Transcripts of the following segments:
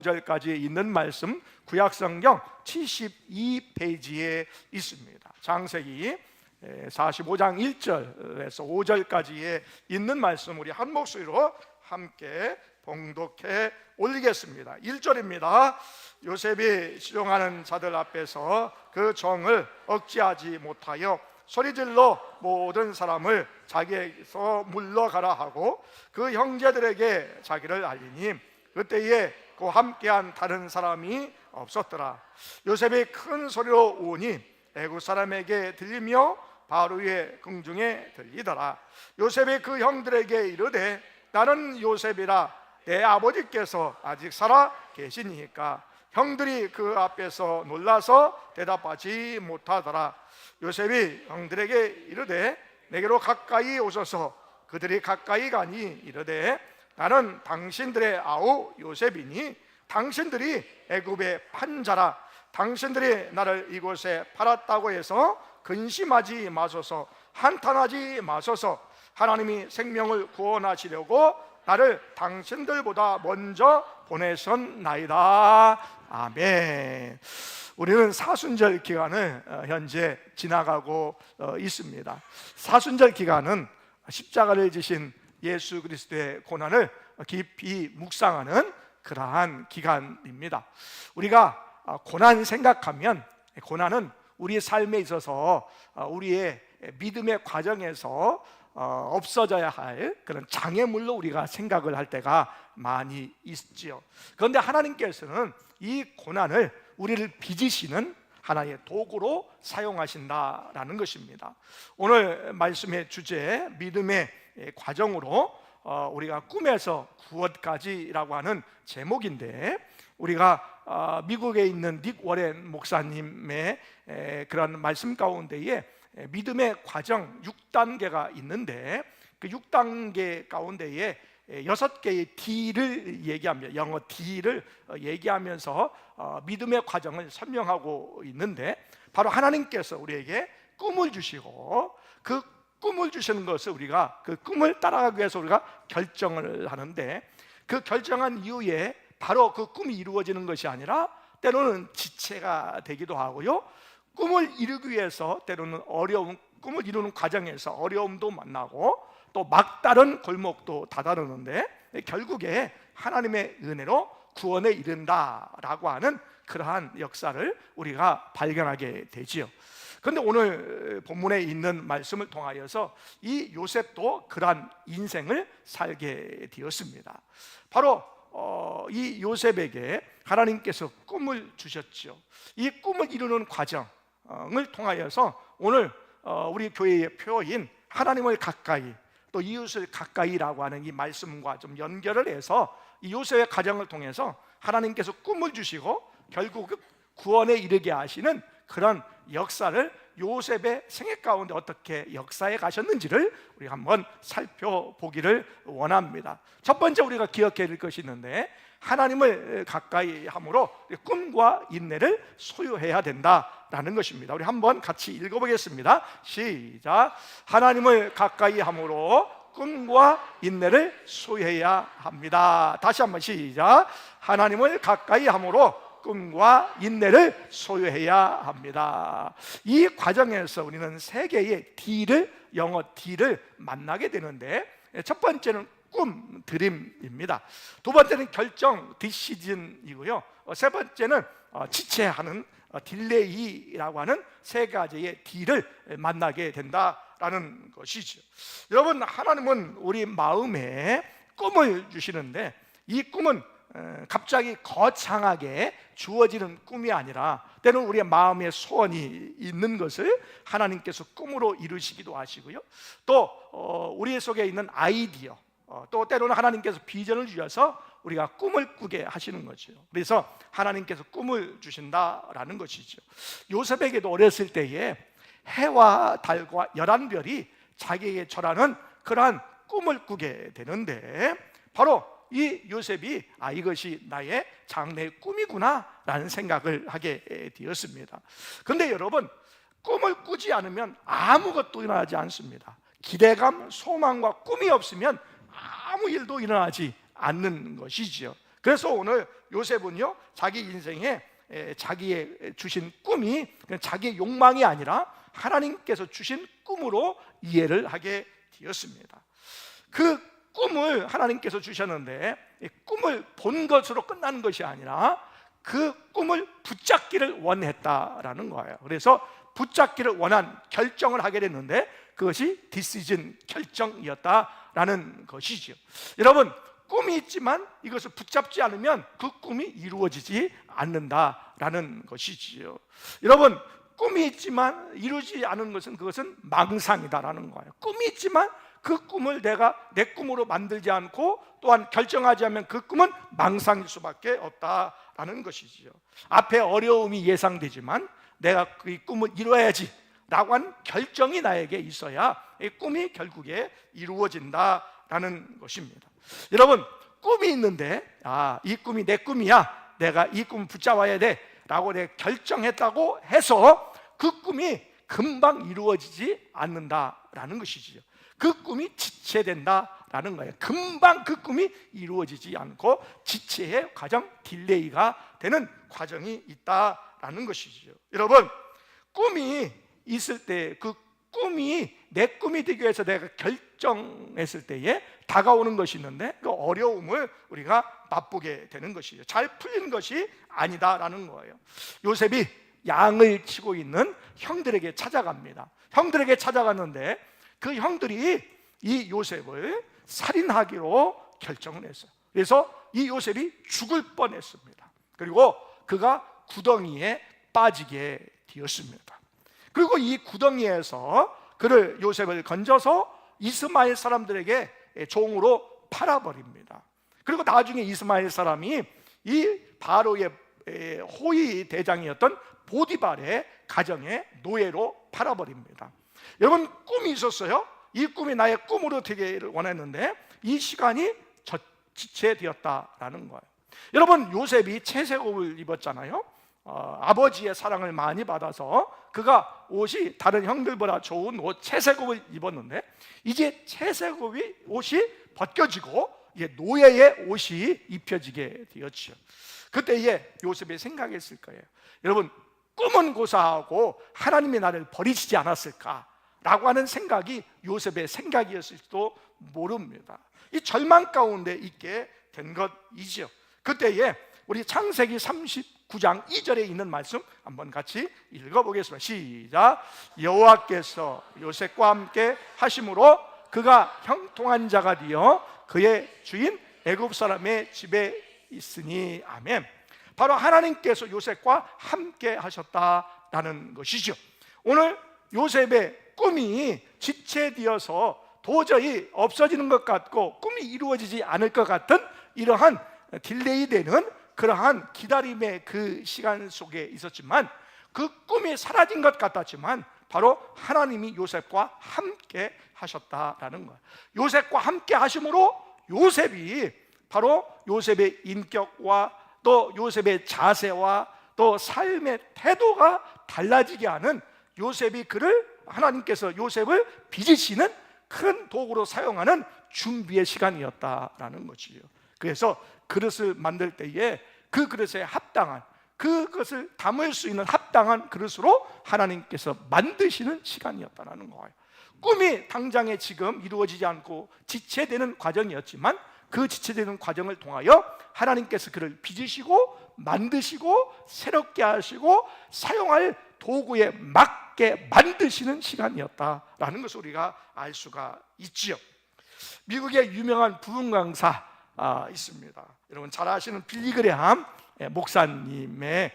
절까지 있는 말씀 구약성경 72페이지에 있습니다. 창세기 45장 1절에서 5절까지에 있는 말씀 우리 한 목소리로 함께 봉독해 올리겠습니다. 1절입니다. 요셉이 시종하는 자들 앞에서 그 정을 억제하지 못하여 소리질러 모든 사람을 자기에게서 물러가라 하고 그 형제들에게 자기를 알리니 그때에 그 함께한 다른 사람이 없었더라. 요셉이 큰 소리로 우니 애굽 사람에게 들리며 바로의 궁중에 들리더라. 요셉이 그 형들에게 이르되 나는 요셉이라 내 아버지께서 아직 살아 계시니까. 형들이 그 앞에서 놀라서 대답하지 못하더라. 요셉이 형들에게 이르되 내게로 가까이 오소서. 그들이 가까이 가니 이르되 나는 당신들의 아우 요셉이니 당신들이 애굽의 판자라. 당신들이 나를 이곳에 팔았다고 해서 근심하지 마소서. 한탄하지 마소서. 하나님이 생명을 구원하시려고 나를 당신들보다 먼저 보내셨나이다. 아멘. 우리는 사순절 기간을 현재 지나가고 있습니다. 사순절 기간은 십자가를 지신 예수 그리스도의 고난을 깊이 묵상하는 그러한 기간입니다. 우리가 고난 생각하면 고난은 우리의 삶에 있어서 우리의 믿음의 과정에서 없어져야 할 그런 장애물로 우리가 생각을 할 때가 많이 있지요. 그런데 하나님께서는 이 고난을 우리를 빚으시는 하나의 도구로 사용하신다라는 것입니다. 오늘 말씀의 주제 믿음의 과정으로 우리가 꿈에서 구원까지라고 하는 제목인데, 우리가 미국에 있는 닉 워렌 목사님의 그런 말씀 가운데에 믿음의 과정 6단계가 있는데, 그 6단계 가운데에 6개의 D를 얘기합니다. 영어 D를 얘기하면서 믿음의 과정을 설명하고 있는데, 바로 하나님께서 우리에게 꿈을 주시고 그 꿈을 주시는 것을 우리가 그 꿈을 따라가기 위해서 우리가 결정을 하는데, 그 결정한 이후에 바로 그 꿈이 이루어지는 것이 아니라 때로는 지체가 되기도 하고요, 꿈을 이루기 위해서 때로는 어려운 꿈을 이루는 과정에서 어려움도 만나고 또 막다른 골목도 다다르는데 결국에 하나님의 은혜로 구원에 이른다라고 하는 그러한 역사를 우리가 발견하게 되지요. 그런데 오늘 본문에 있는 말씀을 통하여서 이 요셉도 그러한 인생을 살게 되었습니다. 바로 이 요셉에게 하나님께서 꿈을 주셨죠. 이 꿈을 이루는 과정을 통하여서 오늘 우리 교회의 표어인 하나님을 가까이 또 이웃을 가까이라고 하는 이 말씀과 좀 연결을 해서 이 요셉의 과정을 통해서 하나님께서 꿈을 주시고 결국 구원에 이르게 하시는 그런 역사를 요셉의 생애 가운데 어떻게 역사에 가셨는지를 우리가 한번 살펴보기를 원합니다. 첫 번째 우리가 기억해야 될 것이 있는데, 하나님을 가까이 함으로 꿈과 인내를 소유해야 된다라는 것입니다. 우리 한번 같이 읽어보겠습니다. 시작. 하나님을 가까이 함으로 꿈과 인내를 소유해야 합니다. 다시 한번 시작. 하나님을 가까이 함으로 꿈과 인내를 소유해야 합니다. 이 과정에서 우리는 세 개의 D를, 영어 D를 만나게 되는데, 첫 번째는 꿈, 드림입니다. 두 번째는 결정, 디시즌이고요. 세 번째는 지체하는, 딜레이라고 하는 세 가지의 D를 만나게 된다라는 것이죠. 여러분, 하나님은 우리 마음에 꿈을 주시는데 이 꿈은 갑자기 거창하게 주어지는 꿈이 아니라 때로는 우리의 마음에 소원이 있는 것을 하나님께서 꿈으로 이루시기도 하시고요, 또 우리 속에 있는 아이디어, 또 때로는 하나님께서 비전을 주셔서 우리가 꿈을 꾸게 하시는 거죠. 그래서 하나님께서 꿈을 주신다라는 것이죠. 요셉에게도 어렸을 때에 해와 달과 11별이 자기에게 절하는 그러한 꿈을 꾸게 되는데, 바로 이 요셉이 이것이 나의 장래의 꿈이구나 라는 생각을 하게 되었습니다. 그런데 여러분, 꿈을 꾸지 않으면 아무것도 일어나지 않습니다. 기대감, 소망과 꿈이 없으면 아무 일도 일어나지 않는 것이지요. 그래서 오늘 요셉은요, 자기 인생에 자기의 주신 꿈이 그냥 자기의 욕망이 아니라 하나님께서 주신 꿈으로 이해를 하게 되었습니다. 그 꿈을 하나님께서 주셨는데 이 꿈을 본 것으로 끝나는 것이 아니라 그 꿈을 붙잡기를 원했다라는 거예요. 그래서 붙잡기를 원한 결정을 하게 됐는데 그것이 디시전, 결정이었다라는 것이죠. 여러분, 꿈이 있지만 이것을 붙잡지 않으면 그 꿈이 이루어지지 않는다라는 것이지요. 여러분, 꿈이 있지만 이루지 않은 것은 그것은 망상이다라는 거예요. 꿈이 있지만 그 꿈을 내가 내 꿈으로 만들지 않고 또한 결정하지 않으면 그 꿈은 망상일 수밖에 없다라는 것이지요. 앞에 어려움이 예상되지만 내가 그 꿈을 이루어야지 라고 한 결정이 나에게 있어야 이 꿈이 결국에 이루어진다라는 것입니다. 여러분, 꿈이 있는데 이 꿈이 내 꿈이야, 내가 이 꿈을 붙잡아야 돼 라고 내가 결정했다고 해서 그 꿈이 금방 이루어지지 않는다라는 것이지요. 그 꿈이 지체된다라는 거예요. 금방 그 꿈이 이루어지지 않고 지체의 과정, 딜레이가 되는 과정이 있다라는 것이지요. 여러분, 꿈이 있을 때 그 꿈이 내 꿈이 되기 위해서 내가 결정했을 때에 다가오는 것이 있는데 그 어려움을 우리가 맛보게 되는 것이죠. 잘 풀리는 것이 아니다라는 거예요. 요셉이 양을 치고 있는 형들에게 찾아갑니다. 형들에게 찾아갔는데 그 형들이 이 요셉을 살인하기로 결정을 했어요. 그래서 이 요셉이 죽을 뻔했습니다. 그리고 그가 구덩이에 빠지게 되었습니다. 그리고 이 구덩이에서 그를 요셉을 건져서 이스마엘 사람들에게 종으로 팔아버립니다. 그리고 나중에 이스마엘 사람이 이 바로의 호위 대장이었던 보디발의 가정에 노예로 팔아버립니다. 여러분, 꿈이 있었어요. 이 꿈이 나의 꿈으로 되기를 원했는데 이 시간이 지체되었다라는 거예요. 여러분, 요셉이 채색옷을 입었잖아요. 아버지의 사랑을 많이 받아서 그가 옷이 다른 형들보다 좋은 옷 채색옷을 입었는데 이제 채색옷이 벗겨지고 이제 노예의 옷이 입혀지게 되었죠. 그때에 요셉이 생각했을 거예요. 여러분, 꿈은 고사하고 하나님이 나를 버리시지 않았을까라고 하는 생각이 요셉의 생각이었을지도 모릅니다. 이 절망 가운데 있게 된 것이죠. 그때에 우리 창세기 39장 2절에 있는 말씀 한번 같이 읽어보겠습니다. 시작. 여호와께서 요셉과 함께 하심으로 그가 형통한 자가 되어 그의 주인 애굽 사람의 집에 있으니. 아멘. 바로 하나님께서 요셉과 함께 하셨다라는 것이죠. 오늘 요셉의 꿈이 지체되어서 도저히 없어지는 것 같고 꿈이 이루어지지 않을 것 같은 이러한 딜레이 되는 그러한 기다림의 그 시간 속에 있었지만 그 꿈이 사라진 것 같았지만 바로 하나님이 요셉과 함께 하셨다라는 거예요. 요셉과 함께 하심으로 요셉이 바로 요셉의 인격과 또 요셉의 자세와 또 삶의 태도가 달라지게 하는 요셉이 하나님께서 요셉을 빚으시는 큰 도구로 사용하는 준비의 시간이었다라는 것이에요. 그래서 그릇을 만들 때에 그 그릇에 합당한 그것을 담을 수 있는 합당한 그릇으로 하나님께서 만드시는 시간이었다는 거예요. 꿈이 당장에 지금 이루어지지 않고 지체되는 과정이었지만 그 지체되는 과정을 통하여 하나님께서 그를 빚으시고 만드시고 새롭게 하시고 사용할 도구에 맞게 만드시는 시간이었다라는 것을 우리가 알 수가 있지요. 미국의 유명한 부흥 강사 있습니다. 여러분 잘 아시는 빌리 그레함 목사님이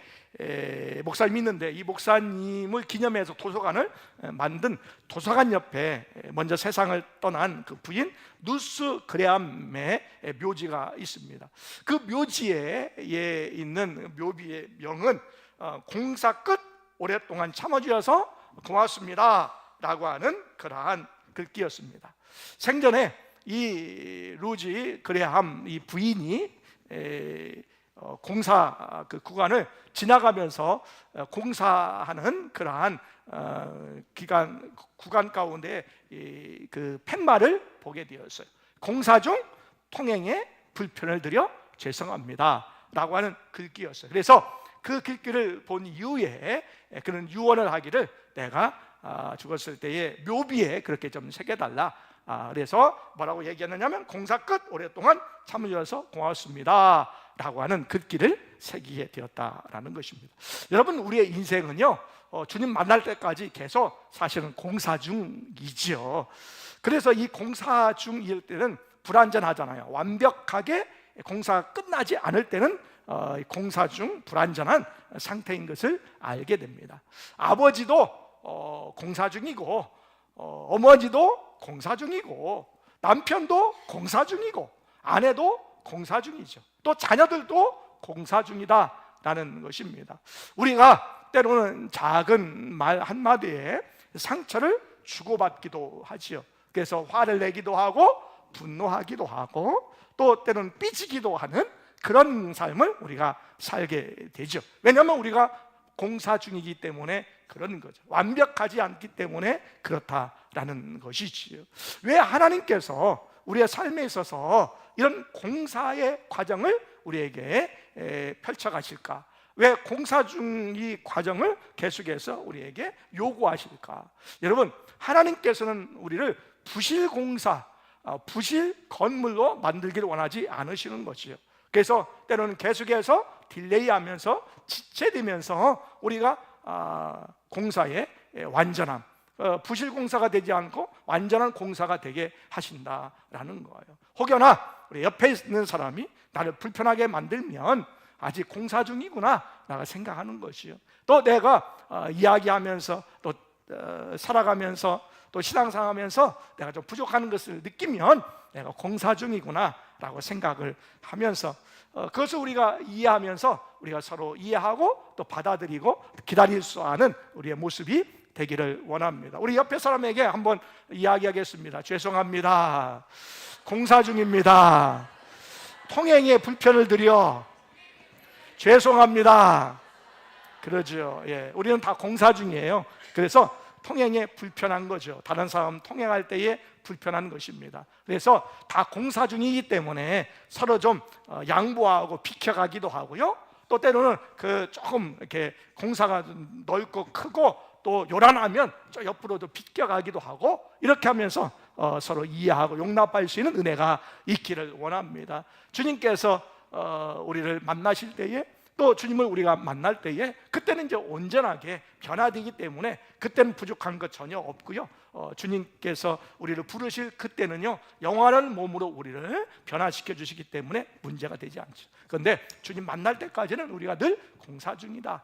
있는데 이 목사님을 기념해서 도서관을 만든 도서관 옆에 먼저 세상을 떠난 그 부인 누스 그레함의 묘지가 있습니다. 그 묘지에 있는 묘비의 명은 공사 끝 오랫동안 참아주셔서 고맙습니다 라고 하는 그러한 글귀였습니다. 생전에 이 루지 그레함 이 부인이 공사 그 구간을 지나가면서 공사하는 그러한 구간 가운데 그 팻말을 보게 되었어요. 공사 중 통행에 불편을 드려 죄송합니다 라고 하는 글귀였어요. 그래서 그 글귀를 본 이후에 그는 유언을 하기를 내가 죽었을 때에 묘비에 그렇게 좀 새겨달라. 그래서 뭐라고 얘기했느냐면 공사 끝 오랫동안 참을 주셔서 고맙습니다 라고 하는 글귀를 새기게 되었다라는 것입니다. 여러분, 우리의 인생은요 주님 만날 때까지 계속 사실은 공사 중이지요. 그래서 이 공사 중일 때는 불완전하잖아요. 완벽하게 공사가 끝나지 않을 때는 공사 중 불완전한 상태인 것을 알게 됩니다. 아버지도 공사 중이고 어머니도 공사 중이고 남편도 공사 중이고 아내도 공사 중이죠. 또 자녀들도 공사 중이다라는 것입니다. 우리가 때로는 작은 말 한마디에 상처를 주고받기도 하지요. 그래서 화를 내기도 하고 분노하기도 하고 또 때로는 삐지기도 하는 그런 삶을 우리가 살게 되죠. 왜냐하면 우리가 공사 중이기 때문에 그런 거죠. 완벽하지 않기 때문에 그렇다라는 것이지요. 왜 하나님께서 우리의 삶에 있어서 이런 공사의 과정을 우리에게 펼쳐가실까? 왜 공사 중 이 과정을 계속해서 우리에게 요구하실까? 여러분, 하나님께서는 우리를 부실 공사, 부실 건물로 만들기를 원하지 않으시는 것이요. 그래서 때로는 계속해서 딜레이하면서 지체되면서 우리가 공사의 완전함, 부실 공사가 되지 않고 완전한 공사가 되게 하신다라는 거예요. 혹여나 우리 옆에 있는 사람이 나를 불편하게 만들면 아직 공사 중이구나 라고 생각하는 것이요. 또 내가 이야기하면서 또 살아가면서 또 신앙생활하면서 내가 좀 부족한 것을 느끼면 내가 공사 중이구나 라고 생각을 하면서 그것을 우리가 이해하면서 우리가 서로 이해하고 또 받아들이고 기다릴 수 있는 우리의 모습이 되기를 원합니다. 우리 옆에 사람에게 한번 이야기하겠습니다. 죄송합니다. 공사 중입니다. 통행에 불편을 드려 죄송합니다. 그러죠. 예, 우리는 다 공사 중이에요. 그래서 통행에 불편한 거죠. 다른 사람 통행할 때에 불편한 것입니다. 그래서 다 공사 중이기 때문에 서로 좀 양보하고 비켜가기도 하고요. 또 때로는 그 조금 이렇게 공사가 넓고 크고 또 요란하면 저 옆으로도 비껴가기도 하고 이렇게 하면서 서로 이해하고 용납할 수 있는 은혜가 있기를 원합니다. 주님께서 우리를 만나실 때에 또 주님을 우리가 만날 때에 그때는 이제 온전하게 변화되기 때문에 그때는 부족한 것 전혀 없고요. 주님께서 우리를 부르실 그때는요 영원한 몸으로 우리를 변화시켜 주시기 때문에 문제가 되지 않죠. 그런데 주님 만날 때까지는 우리가 늘 공사 중이다.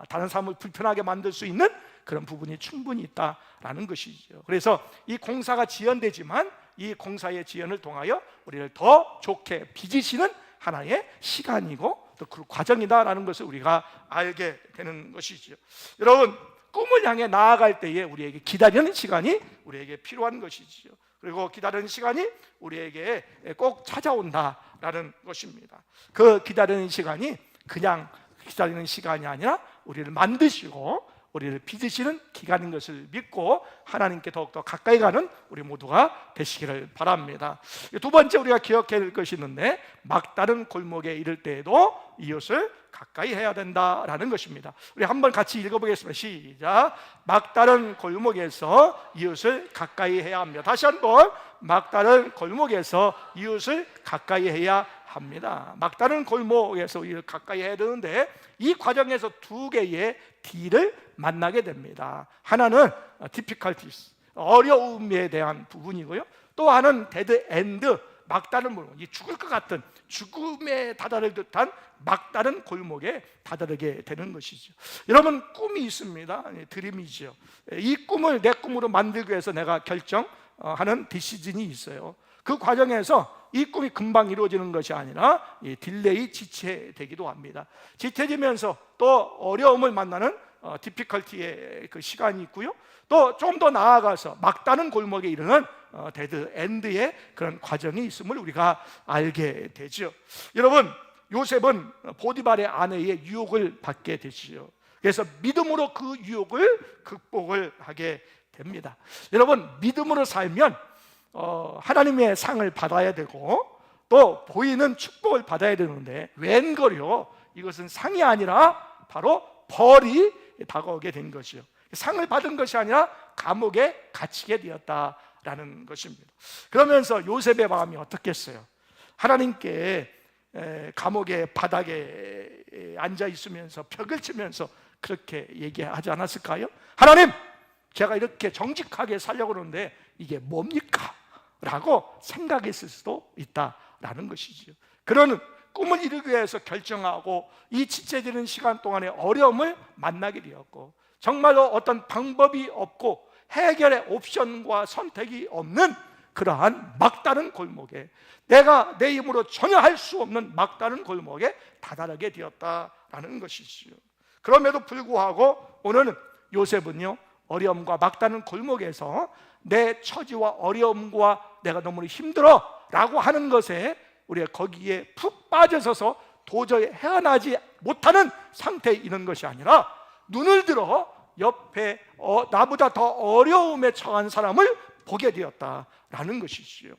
다른 사람을 불편하게 만들 수 있는 그런 부분이 충분히 있다라는 것이죠. 그래서 이 공사가 지연되지만 이 공사의 지연을 통하여 우리를 더 좋게 빚으시는 하나의 시간이고 또 그 과정이다라는 것을 우리가 알게 되는 것이죠. 여러분, 꿈을 향해 나아갈 때에 우리에게 기다리는 시간이 우리에게 필요한 것이지요. 그리고 기다리는 시간이 우리에게 꼭 찾아온다라는 것입니다. 그 기다리는 시간이 그냥 기다리는 시간이 아니라 우리를 만드시고 우리를 빚으시는 기간인 것을 믿고 하나님께 더욱더 가까이 가는 우리 모두가 되시기를 바랍니다. 두 번째 우리가 기억해야 될 것이 있는데 막다른 골목에 이를 때에도 이웃을 가까이 해야 된다라는 것입니다. 우리 한번 같이 읽어보겠습니다. 시작. 막다른 골목에서 이웃을 가까이 해야 합니다. 다시 한번 막다른 골목에서 이웃을 가까이 해야 합니다. 막다른 골목에서 이웃을 가까이 해야 되는데 이 과정에서 두 개의 D를 만나게 됩니다. 하나는 difficulties, 어려움에 대한 부분이고요. 또 하나는 dead end, 막다른 골목, 죽을 것 같은 죽음에 다다를 듯한 막다른 골목에 다다르게 되는 것이죠. 여러분, 꿈이 있습니다. 드림이죠. 이 꿈을 내 꿈으로 만들기 위해서 내가 결정하는 디시전이 있어요. 그 과정에서 이 꿈이 금방 이루어지는 것이 아니라 딜레이, 지체되기도 합니다. 지체되면서 또 어려움을 만나는 디피컬티의 그 시간이 있고요. 또 좀 더 나아가서 막다른 골목에 이르는 데드 엔드의 그런 과정이 있음을 우리가 알게 되죠. 여러분, 요셉은 보디발의 아내의 유혹을 받게 되지요. 그래서 믿음으로 그 유혹을 극복을 하게 됩니다. 여러분, 믿음으로 살면 하나님의 상을 받아야 되고 또 보이는 축복을 받아야 되는데 웬걸요, 이것은 상이 아니라 바로 벌이 다가오게 된 것이요, 상을 받은 것이 아니라 감옥에 갇히게 되었다라는 것입니다. 그러면서 요셉의 마음이 어떻겠어요? 하나님께 감옥의 바닥에 앉아 있으면서 벽을 치면서 그렇게 얘기하지 않았을까요? 하나님, 제가 이렇게 정직하게 살려고 그러는데 이게 뭡니까? 라고 생각했을 수도 있다라는 것이죠. 그런 꿈을 이루기 위해서 결정하고 이 지체되는 시간 동안에 어려움을 만나게 되었고, 정말로 어떤 방법이 없고 해결의 옵션과 선택이 없는 그러한 막다른 골목에, 내가 내 힘으로 전혀 할 수 없는 막다른 골목에 다다르게 되었다라는 것이지요. 그럼에도 불구하고 오늘은 요셉은요, 어려움과 막다른 골목에서 내 처지와 어려움과 내가 너무 힘들어 라고 하는 것에 우리가 거기에 푹 빠져서서 도저히 헤어나지 못하는 상태에 있는 것이 아니라 눈을 들어 옆에 나보다 더 어려움에 처한 사람을 보게 되었다라는 것이지요.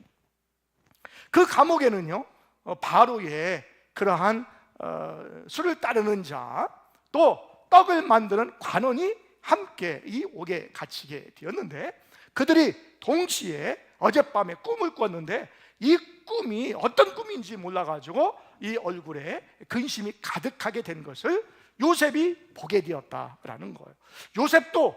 그 감옥에는요, 바로의 그러한 술을 따르는 자, 또 떡을 만드는 관원이 함께 이 옥에 갇히게 되었는데, 그들이 동시에 어젯밤에 꿈을 꿨는데 이 꿈이 어떤 꿈인지 몰라가지고 이 얼굴에 근심이 가득하게 된 것을 요셉이 보게 되었다라는 거예요. 요셉도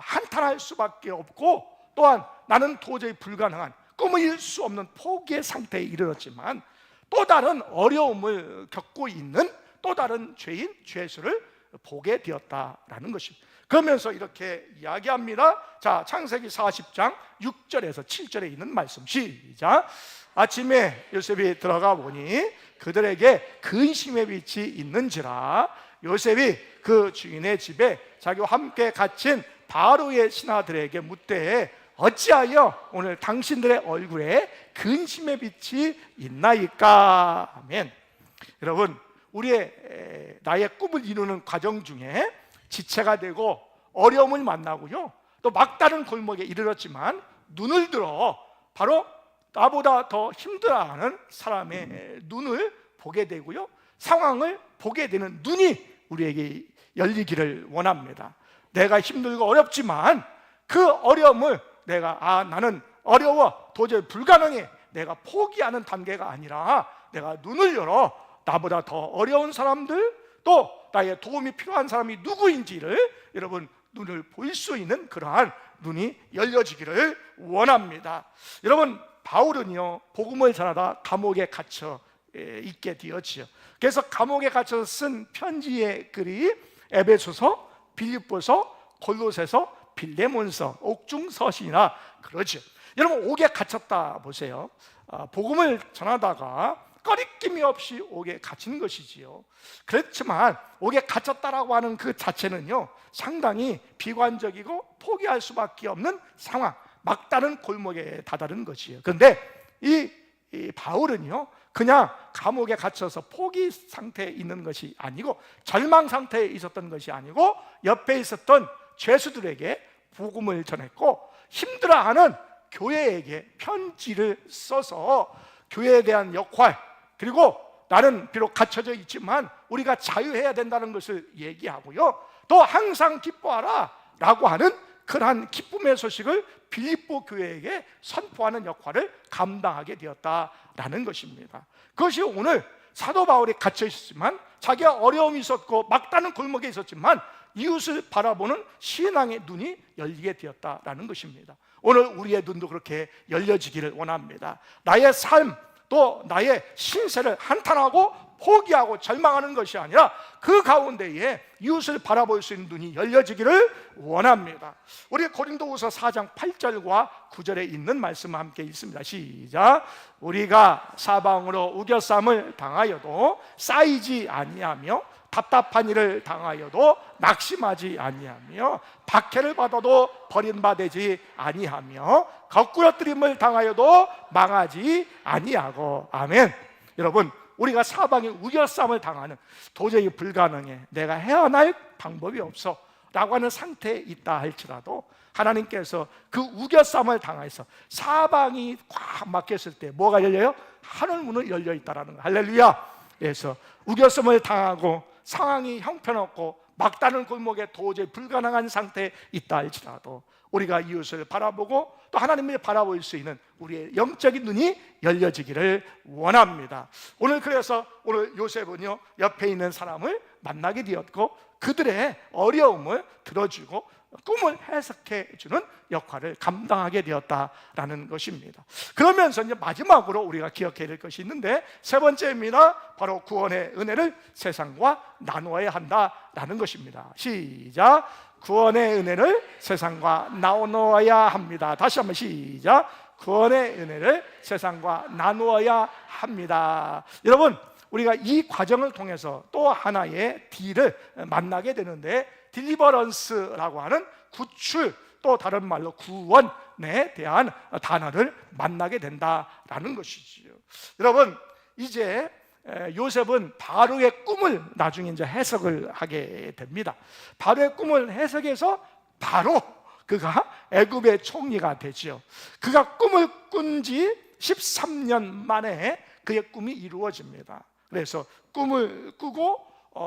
한탄할 수밖에 없고, 또한 나는 도저히 불가능한, 꿈을 이룰 수 없는 포기의 상태에 이르렀지만 또 다른 어려움을 겪고 있는 또 다른 죄인, 죄수를 보게 되었다라는 것입니다. 그러면서 이렇게 이야기합니다. 자, 창세기 40장 6절에서 7절에 있는 말씀, 시작. 아침에 요셉이 들어가 보니 그들에게 근심의 빛이 있는지라, 요셉이 그 주인의 집에 자기와 함께 갇힌 바로의 신하들에게 묻되 어찌하여 오늘 당신들의 얼굴에 근심의 빛이 있나이까? 아멘. 여러분, 우리의 나의 꿈을 이루는 과정 중에 지체가 되고 어려움을 만나고요, 또 막다른 골목에 이르렀지만 눈을 들어 바로 나보다 더 힘들어하는 사람의 눈을 보게 되고요, 상황을 보게 되는 눈이 우리에게 열리기를 원합니다. 내가 힘들고 어렵지만 그 어려움을 내가 나는 어려워, 도저히 불가능해, 내가 포기하는 단계가 아니라 내가 눈을 열어 나보다 더 어려운 사람들, 또 나의 도움이 필요한 사람이 누구인지를 여러분 눈을 볼 수 있는 그러한 눈이 열려지기를 원합니다. 여러분, 바울은요, 복음을 전하다 감옥에 갇혀 있게 되었지요. 그래서 감옥에 갇혀서 쓴 편지의 글이 에베소서, 빌립보서, 골로새서, 빌레몬서, 옥중서신이나 그러죠. 여러분, 옥에 갇혔다 보세요. 복음을 전하다가 꺼리낌이 없이 옥에 갇힌 것이지요. 그렇지만 옥에 갇혔다라고 하는 그 자체는요, 상당히 비관적이고 포기할 수밖에 없는 상황, 막다른 골목에 다다른 것이에요. 그런데 이 바울은요, 그냥 감옥에 갇혀서 포기 상태에 있는 것이 아니고, 절망 상태에 있었던 것이 아니고, 옆에 있었던 죄수들에게 복음을 전했고, 힘들어하는 교회에게 편지를 써서 교회에 대한 역할, 그리고 나는 비록 갇혀져 있지만 우리가 자유해야 된다는 것을 얘기하고요, 또 항상 기뻐하라 라고 하는 그러한 기쁨의 소식을 빌립보 교회에게 선포하는 역할을 감당하게 되었다라는 것입니다. 그것이 오늘 사도 바울이 갇혀 있었지만, 자기가 어려움이 있었고 막다른 골목에 있었지만 이웃을 바라보는 신앙의 눈이 열리게 되었다라는 것입니다. 오늘 우리의 눈도 그렇게 열려지기를 원합니다. 나의 삶, 또 나의 신세를 한탄하고 포기하고 절망하는 것이 아니라 그 가운데에 이웃을 바라볼 수 있는 눈이 열려지기를 원합니다. 우리 고린도후서 4장 8절과 9절에 있는 말씀을 함께 읽습니다. 시작. 우리가 사방으로 우겨쌈을 당하여도 쌓이지 아니하며, 답답한 일을 당하여도 낙심하지 아니하며, 박해를 받아도 버림받지 아니하며, 거꾸러뜨림을 당하여도 망하지 아니하고. 아멘. 여러분, 우리가 사방에 우겨쌈을 당하는, 도저히 불가능해, 내가 헤어날 방법이 없어 라고 하는 상태에 있다 할지라도 하나님께서 그 우겨쌈을 당해서 사방이 꽉 막혔을 때 뭐가 열려요? 하늘 문은 열려 있다라는 거. 할렐루야. 그래서 우겨쌈을 당하고 상황이 형편없고 막다른 골목에 도저히 불가능한 상태에 있다 할지라도 우리가 이웃을 바라보고 또 하나님을 바라볼 수 있는 우리의 영적인 눈이 열려지기를 원합니다. 오늘 그래서 오늘 요셉은요 옆에 있는 사람을 만나게 되었고 그들의 어려움을 들어주고 꿈을 해석해 주는 역할을 감당하게 되었다라는 것입니다. 그러면서 이제 마지막으로 우리가 기억해야 될 것이 있는데 세 번째입니다. 바로 구원의 은혜를 세상과 나누어야 한다라는 것입니다. 시작. 구원의 은혜를 세상과 나누어야 합니다. 다시 한번 시작. 구원의 은혜를 세상과 나누어야 합니다. 여러분, 우리가 이 과정을 통해서 또 하나의 D를 만나게 되는데 딜리버런스라고 하는 구출, 또 다른 말로 구원에 대한 단어를 만나게 된다라는 것이지요. 여러분, 이제 요셉은 바로의 꿈을 나중에 이제 해석을 하게 됩니다. 바로의 꿈을 해석해서 바로 그가 애굽의 총리가 되지요. 그가 꿈을 꾼 지 13년 만에 그의 꿈이 이루어집니다. 그래서 꿈을 꾸고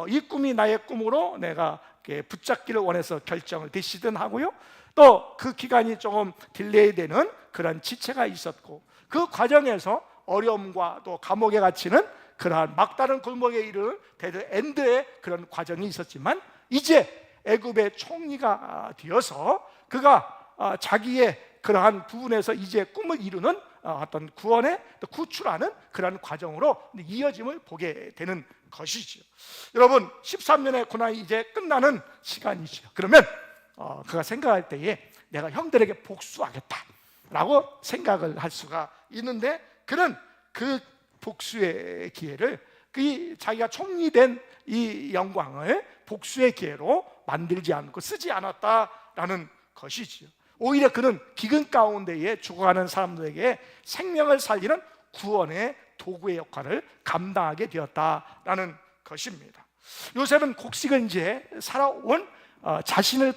이 꿈이 나의 꿈으로 내가 붙잡기를 원해서 결정을 디시든 하고요. 또 그 기간이 조금 딜레이 되는 그런 지체가 있었고 그 과정에서 어려움과 또 감옥에 갇히는 그러한 막다른 골목에 이르는 데드 엔드의 그런 과정이 있었지만 이제 애굽의 총리가 되어서 그가 자기의 그러한 부분에서 이제 꿈을 이루는 어떤 구원의 또 구출하는 그러한 과정으로 이어짐을 보게 되는 것이죠. 여러분, 13년의 고난이 이제 끝나는 시간이죠. 그러면 그가 생각할 때에 내가 형들에게 복수하겠다라고 생각을 할 수가 있는데 그는 그 복수의 기회를 자기가 총리된 이 영광을 복수의 기회로 만들지 않고 쓰지 않았다라는 것이지요. 오히려 그는 기근 가운데에 죽어가는 사람들에게 생명을 살리는 구원의 도구의 역할을 감당하게 되었다라는 것입니다. 요셉은 곡식을 이제 살아온 자신을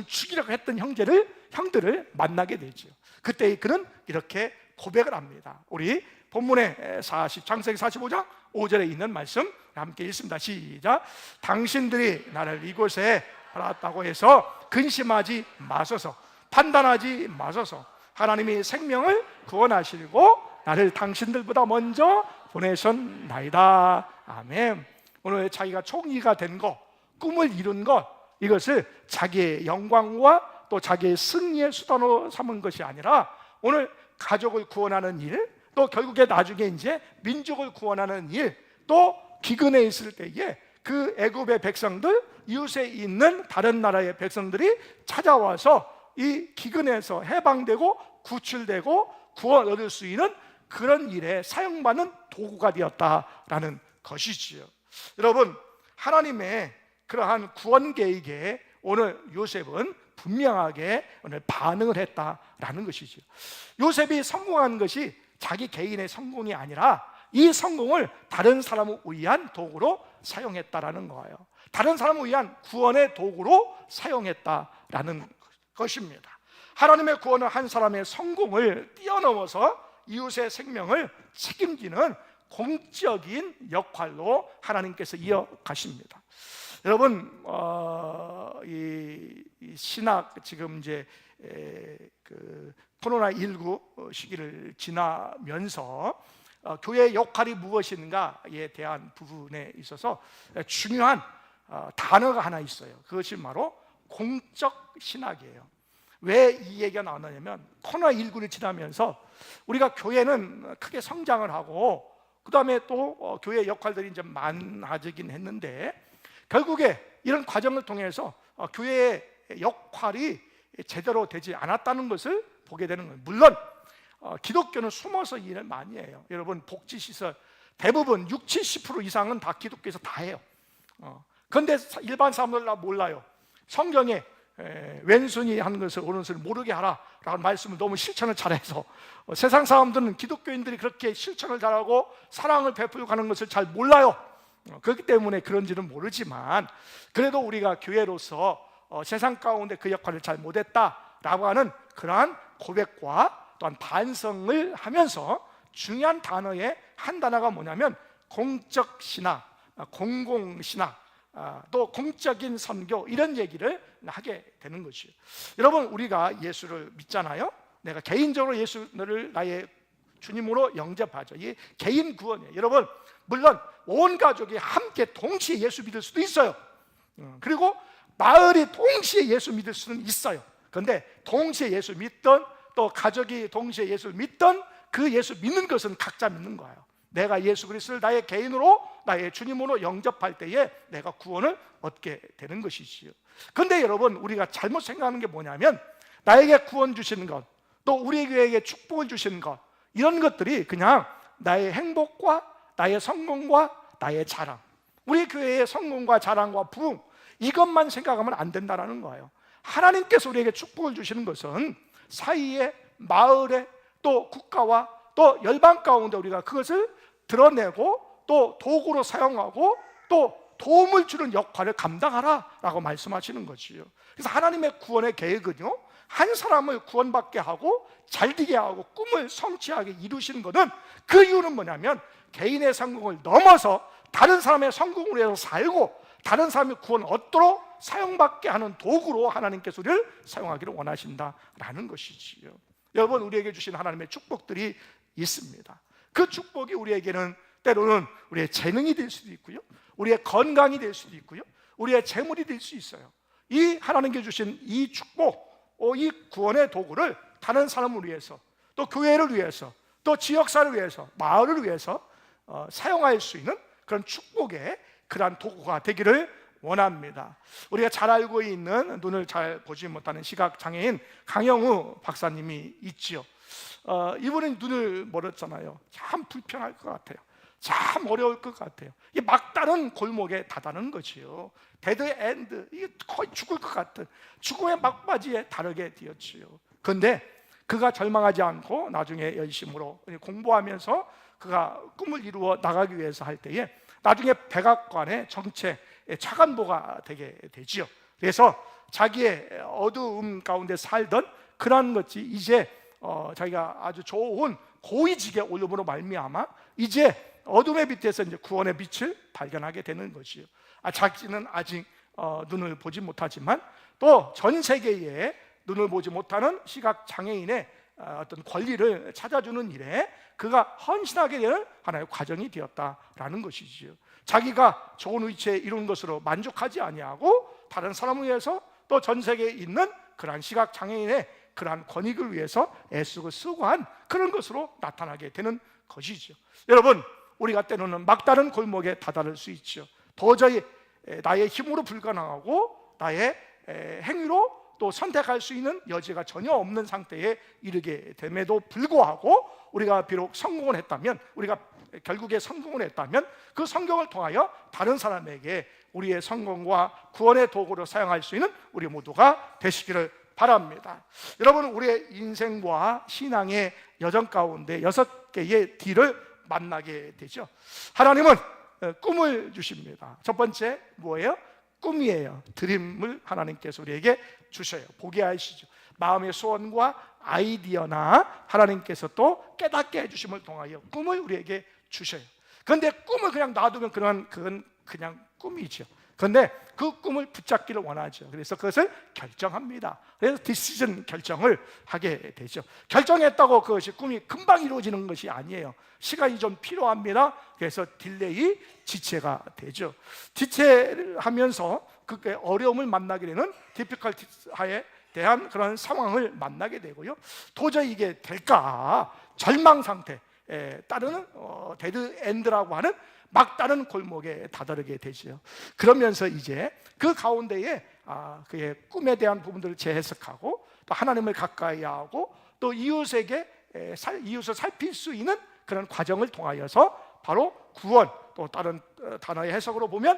죽이려고 했던 형들을 만나게 되죠. 그때 그는 이렇게 고백을 합니다. 우리 본문의 창세기 45장 5절에 있는 말씀 함께 읽습니다. 시작. 당신들이 나를 이곳에 알았다고 해서 근심하지 마소서, 판단하지 마소서. 하나님이 생명을 구원하시고 나를 당신들보다 먼저 보내셨나이다. 아멘. 오늘 자기가 총리가 된 것, 꿈을 이룬 것, 이것을 자기의 영광과 또 자기의 승리의 수단으로 삼은 것이 아니라 오늘 가족을 구원하는 일, 또 결국에 나중에 이제 민족을 구원하는 일, 또 기근에 있을 때에 그 애굽의 백성들, 이웃에 있는 다른 나라의 백성들이 찾아와서 이 기근에서 해방되고 구출되고 구원 얻을 수 있는 그런 일에 사용받는 도구가 되었다라는 것이지요. 여러분, 하나님의 그러한 구원 계획에 오늘 요셉은 분명하게 오늘 반응을 했다라는 것이죠. 요셉이 성공한 것이 자기 개인의 성공이 아니라 이 성공을 다른 사람을 위한 도구로 사용했다라는 거예요. 다른 사람을 위한 구원의 도구로 사용했다라는 것입니다. 하나님의 구원은 한 사람의 성공을 뛰어넘어서 이웃의 생명을 책임지는 공적인 역할로 하나님께서 이어가십니다. 여러분, 이 신학 지금 이제 그 코로나19 시기를 지나면서 교회의 역할이 무엇인가에 대한 부분에 있어서 중요한 단어가 하나 있어요. 그것이 바로 공적 신학이에요. 왜 이 얘기가 나왔냐면 코로나19를 지나면서 우리가 교회는 크게 성장을 하고 그 다음에 또 교회의 역할들이 이제 많아지긴 했는데 결국에 이런 과정을 통해서 교회의 역할이 제대로 되지 않았다는 것을 보게 되는 거예요. 물론 기독교는 숨어서 일을 많이 해요. 여러분, 복지시설 대부분 60-70% 이상은 다 기독교에서 다 해요. 그런데 일반 사람들 다 몰라요. 성경에 왼손이 하는 것을 오른손이 모르게 하라 라는 말씀을 너무 실천을 잘해서 세상 사람들은 기독교인들이 그렇게 실천을 잘하고 사랑을 베풀고 가는 것을 잘 몰라요. 그렇기 때문에 그런지는 모르지만 그래도 우리가 교회로서 세상 가운데 그 역할을 잘 못했다라고 하는 그러한 고백과 또한 반성을 하면서 중요한 단어의 한 단어가 뭐냐면 공적 신학, 공공 신학, 또 공적인 선교, 이런 얘기를 하게 되는 것이에요. 여러분, 우리가 예수를 믿잖아요. 내가 개인적으로 예수를 나의 주님으로 영접하죠. 이게 개인 구원이에요. 여러분, 물론 온 가족이 함께 동시에 예수 믿을 수도 있어요. 그리고 마을이 동시에 예수 믿을 수는 있어요. 그런데 동시에 예수 믿던, 또 가족이 동시에 예수를 믿던 그 예수 믿는 것은 각자 믿는 거예요. 내가 예수 그리스도를 나의 개인으로, 나의 주님으로 영접할 때에 내가 구원을 얻게 되는 것이지요. 그런데 여러분, 우리가 잘못 생각하는 게 뭐냐면, 나에게 구원 주시는 것, 또 우리 교회에게 축복을 주시는 것, 이런 것들이 그냥 나의 행복과 나의 성공과 나의 자랑, 우리 교회의 성공과 자랑과 부흥, 이것만 생각하면 안 된다는 거예요. 하나님께서 우리에게 축복을 주시는 것은 사이에, 마을에, 또 국가와 또 열방 가운데 우리가 그것을 드러내고 또 도구로 사용하고 또 도움을 주는 역할을 감당하라라고 말씀하시는 것이요. 그래서 하나님의 구원의 계획은요, 한 사람을 구원받게 하고 잘되게 하고 꿈을 성취하게 이루시는 것은, 그 이유는 뭐냐면 개인의 성공을 넘어서 다른 사람의 성공을 위해서 살고 다른 사람이 구원 얻도록 사용받게 하는 도구로 하나님께서 우리를 사용하기를 원하신다라는 것이지요. 여러분, 우리에게 주신 하나님의 축복들이 있습니다. 그 축복이 우리에게는 때로는 우리의 재능이 될 수도 있고요, 우리의 건강이 될 수도 있고요, 우리의 재물이 될 수 있어요. 이 하나님께 주신 이 축복, 이 구원의 도구를 다른 사람을 위해서, 또 교회를 위해서, 또 지역사를 위해서, 마을을 위해서 사용할 수 있는 그런 축복의 그러한 도구가 되기를 원합니다. 우리가 잘 알고 있는, 눈을 잘 보지 못하는 시각장애인 강영우 박사님이 있지요. 이분은 눈을 멀었잖아요. 참 불편할 것 같아요. 참 어려울 것 같아요. 이 막다른 골목에 다다는 거지요. 데드 엔드, 이게 거의 죽을 것 같은 죽음의 막바지에 다르게 되었지요. 그런데 그가 절망하지 않고 나중에 열심으로 공부하면서 그가 꿈을 이루어 나가기 위해서 할 때에 나중에 백악관의 정책 차관보가 되게 되지요. 그래서 자기의 어두움 가운데 살던 그런 것이 이제 자기가 아주 좋은 고위직에 올림으로 말미암아 이제 어둠의 빛에서 이제 구원의 빛을 발견하게 되는 것이요. 자기는 아직 눈을 보지 못하지만 또 전 세계에 눈을 보지 못하는 시각 장애인의 어떤 권리를 찾아주는 일에 그가 헌신하게 되는 하나의 과정이 되었다라는 것이지요. 자기가 좋은 위치에 이룬 것으로 만족하지 아니하고 다른 사람을 위해서, 또 전 세계에 있는 그러한 시각 장애인의 그러한 권익을 위해서 애쓰고 수고한 그런 것으로 나타나게 되는 것이죠. 여러분, 우리가 때로는 막다른 골목에 다다를 수 있죠. 도저히 나의 힘으로 불가능하고 나의 행위로 또 선택할 수 있는 여지가 전혀 없는 상태에 이르게 됨에도 불구하고 우리가 비록 성공을 했다면, 우리가 결국에 성공을 했다면 그 성공을 통하여 다른 사람에게 우리의 성공과 구원의 도구로 사용할 수 있는 우리 모두가 되시기를 바랍니다. 여러분, 우리의 인생과 신앙의 여정 가운데 6개의 D를 만나게 되죠. 하나님은 꿈을 주십니다. 첫 번째 뭐예요? 꿈이에요. 드림을 하나님께서 우리에게 주셔요. 보게 하시죠. 마음의 소원과 아이디어나 하나님께서 또 깨닫게 해주심을 통하여 꿈을 우리에게 주셔요. 그런데 꿈을 그냥 놔두면 그건 그냥 꿈이죠. 그런데 그 꿈을 붙잡기를 원하죠. 그래서 그것을 결정합니다. 그래서 디시전 결정을 하게 되죠. 결정했다고 그것이 꿈이 금방 이루어지는 것이 아니에요. 시간이 좀 필요합니다. 그래서 딜레이, 지체가 되죠. 지체를 하면서 그 어려움을 만나게 되는 디피컬티에 대한 그런 상황을 만나게 되고요. 도저히 이게 될까? 절망 상태에 따르는 데드 엔드라고 하는 막다른 골목에 다다르게 되죠. 그러면서 이제 그 가운데에 그의 꿈에 대한 부분들을 재해석하고 또 하나님을 가까이 하고 또 이웃을 살필 수 있는 그런 과정을 통하여서 바로 구원, 또 다른 단어의 해석으로 보면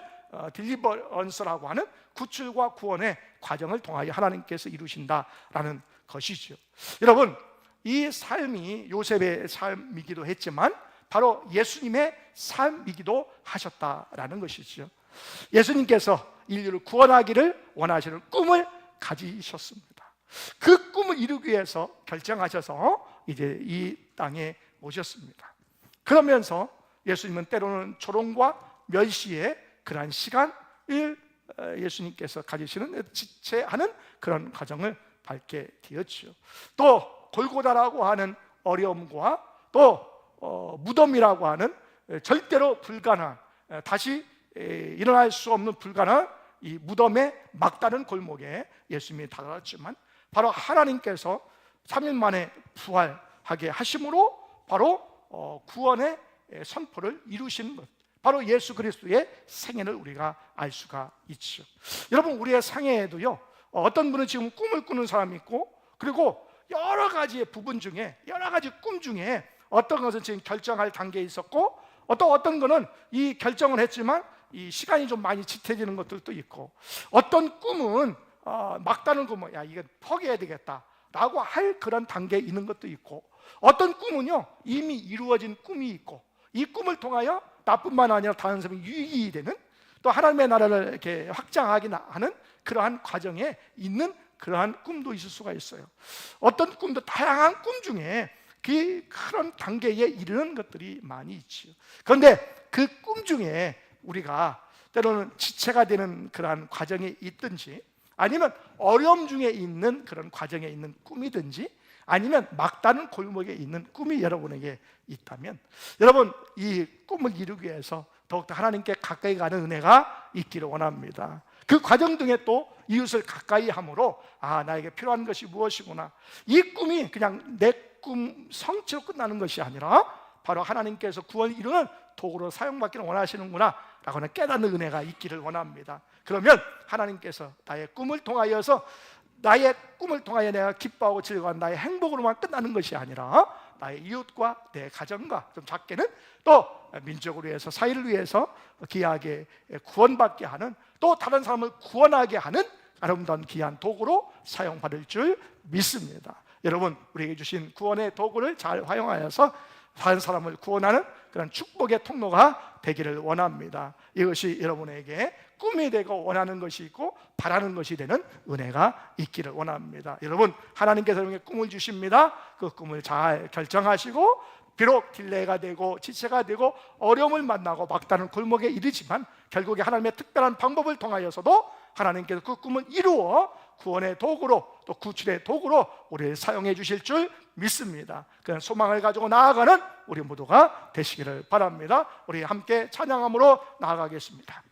딜리버런스라고 하는 구출과 구원의 과정을 통하여 하나님께서 이루신다라는 것이죠. 여러분, 이 삶이 요셉의 삶이기도 했지만 바로 예수님의 삶이기도 하셨다라는 것이죠. 예수님께서 인류를 구원하기를 원하시는 꿈을 가지셨습니다. 그 꿈을 이루기 위해서 결정하셔서 이제 이 땅에 오셨습니다. 그러면서 예수님은 때로는 조롱과 멸시의 그러한 시간을 예수님께서 가지시는 지체하는 그런 과정을 밟게 되었죠. 또 골고다라고 하는 어려움과 또 무덤이라고 하는 절대로 불가능한, 다시 일어날 수 없는 불가능한 이 무덤의 막다른 골목에 예수님이 다가갔지만 바로 하나님께서 3일 만에 부활하게 하심으로 바로 구원의 선포를 이루신 것, 바로 예수 그리스도의 생애를 우리가 알 수가 있죠. 여러분, 우리의 생애에도요, 어떤 분은 지금 꿈을 꾸는 사람이 있고, 그리고 여러 가지의 부분 중에, 여러 가지 꿈 중에 어떤 것은 지금 결정할 단계에 있었고, 어떤 거는 이 결정을 했지만 이 시간이 좀 많이 지체되는 것들도 있고, 어떤 꿈은 막다른 꿈은 야, 이거 포기해야 되겠다 라고 할 그런 단계에 있는 것도 있고, 어떤 꿈은요 이미 이루어진 꿈이 있고, 이 꿈을 통하여 나뿐만 아니라 다른 사람이 유익이 되는, 또 하나님의 나라를 이렇게 확장하기 하는 그러한 과정에 있는 그러한 꿈도 있을 수가 있어요. 어떤 꿈도, 다양한 꿈 중에 그런 단계에 이르는 것들이 많이 있죠. 그런데 그 꿈 중에 우리가 때로는 지체가 되는 그러한 과정이 있든지, 아니면 어려움 중에 있는 그런 과정에 있는 꿈이든지, 아니면 막다른 골목에 있는 꿈이 여러분에게 있다면, 여러분 이 꿈을 이루기 위해서 더욱더 하나님께 가까이 가는 은혜가 있기를 원합니다. 그 과정 중에 또 이웃을 가까이 함으로 나에게 필요한 것이 무엇이구나, 이 꿈이 그냥 내 꿈 성취로 끝나는 것이 아니라 바로 하나님께서 구원을 이루는 도구로 사용받기를 원하시는구나 라고는 깨닫는 은혜가 있기를 원합니다. 그러면 하나님께서 나의 꿈을 통하여서, 나의 꿈을 통하여 내가 기뻐하고 즐거워하는 나의 행복으로만 끝나는 것이 아니라 나의 이웃과 내 가정과, 좀 작게는 또 민족을 위해서, 사회를 위해서 귀하게 구원받게 하는, 또 다른 사람을 구원하게 하는 아름다운 귀한 도구로 사용받을 줄 믿습니다. 여러분, 우리에게 주신 구원의 도구를 잘 활용하여서 다른 사람을 구원하는 그런 축복의 통로가 되기를 원합니다. 이것이 여러분에게 꿈이 되고 원하는 것이 있고 바라는 것이 되는 은혜가 있기를 원합니다. 여러분, 하나님께서 여러분에게 꿈을 주십니다. 그 꿈을 잘 결정하시고, 비록 딜레이가 되고 지체가 되고 어려움을 만나고 막다른 골목에 이르지만 결국에 하나님의 특별한 방법을 통하여서도 하나님께서 그 꿈을 이루어 구원의 도구로, 또 구출의 도구로 우리를 사용해 주실 줄 믿습니다. 그런 소망을 가지고 나아가는 우리 모두가 되시기를 바랍니다. 우리 함께 찬양함으로 나아가겠습니다.